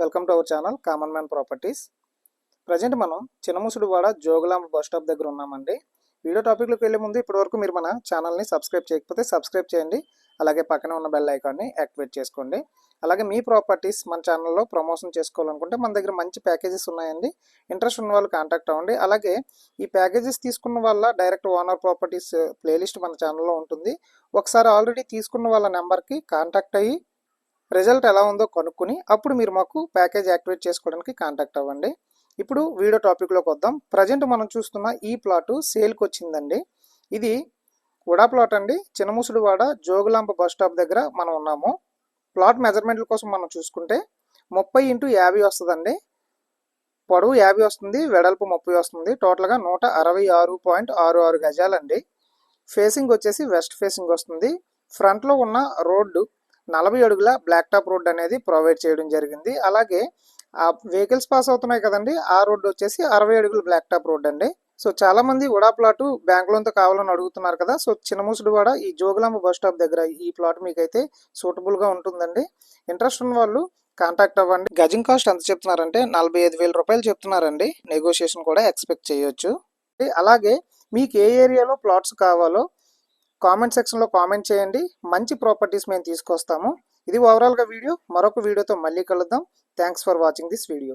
Welcome to our channel common man properties. Present మనం చిన్నముసుడివాడ Jogulamba bus stop దగ్గర ఉన్నామండి. Video టాపిక్లోకి వెళ్ళే ముందు ఇప్పటివరకు మీరు మన ఛానల్ని సబ్స్క్రైబ్ చేయకపోతే సబ్స్క్రైబ్ చేయండి. అలాగే పక్కనే ఉన్న బెల్ ఐకాన్ని యాక్టివేట్ చేసుకోండి. అలాగే మీ ప్రాపర్టీస్ మన ఛానల్లో ప్రమోషన్ చేసుకోవాలనుకుంటే మన దగ్గర మంచి ప్యాకేజెస్ ఉన్నాయండి. ఇంట్రెస్ట్ ఉన్న వాళ్ళు కాంటాక్ట్ అవ్వండి. అలాగే ఈ ప్యాకేజెస్ తీసుకున్న వల్ల డైరెక్ట్ ఓనర్ ప్రాపర్టీస్ ప్లేలిస్ట్ మన ఛానల్లో ఉంటుంది. ఒకసారి ఆల్రెడీ తీసుకున్న వాళ్ళ నెంబర్కి కాంటాక్ట్ అయ్యి రిజల్ట్ ఎలా ఉందో కనుక్కొని అప్పుడు మీరు మాకు ప్యాకేజ్ యాక్టివేట్ చేసుకోవడానికి కాంటాక్ట్ అవ్వండి. ఇప్పుడు వీడియో టాపిక్లోకి వద్దాం. ప్రజెంట్ మనం చూస్తున్న ఈ ప్లాటు సేల్కి వచ్చిందండి. ఇది ఉడా ప్లాట్ అండి. చిన్నముసుడివాడ జోగులాంబ బస్ స్టాప్ దగ్గర మనం ఉన్నాము. ప్లాట్ మెజర్మెంట్ల కోసం మనం చూసుకుంటే 30x50 వస్తుందండి. పొడవు 50 వస్తుంది, వెడల్పు 30 వస్తుంది. టోటల్గా 166.66 గజాలండి. ఫేసింగ్ వచ్చేసి వెస్ట్ ఫేసింగ్ వస్తుంది. ఫ్రంట్లో ఉన్న రోడ్డు 40 అడుగుల బ్లాక్ టాప్ రోడ్ అనేది ప్రొవైడ్ చేయడం జరిగింది. అలాగే ఆ వెహికల్స్ పాస్ అవుతున్నాయి కదండి, ఆ రోడ్డు వచ్చేసి 60 అడుగుల బ్లాక్ టాప్ రోడ్ అండి. సో చాలా మంది ఉడా ప్లాటు బ్యాంక్ లోన్తో కావాలని అడుగుతున్నారు కదా. సో చిన్నముసుడివాడ ఈ జోగులాంబ బస్ స్టాప్ దగ్గర ఈ ప్లాట్ మీకైతే సూటబుల్గా ఉంటుందండి. ఇంట్రెస్ట్ ఉన్న వాళ్ళు కాంటాక్ట్ అవ్వండి. గజం కాస్ట్ ఎంత చెప్తున్నారంటే 45,000 రూపాయలు చెప్తున్నారండి. నెగోషియేషన్ కూడా ఎక్స్పెక్ట్ చేయొచ్చు. అలాగే మీకు ఏ ఏరియాలో ప్లాట్స్ కావాలో కామెంట్ సెక్షన్లో కామెంట్ చేయండి. మంచి ప్రాపర్టీస్ మేము తీసుకొస్తాము. ఇది ఓవరాల్గా వీడియో. మరొక వీడియోతో మళ్ళీ కలుద్దాం. Thanks for watching this video.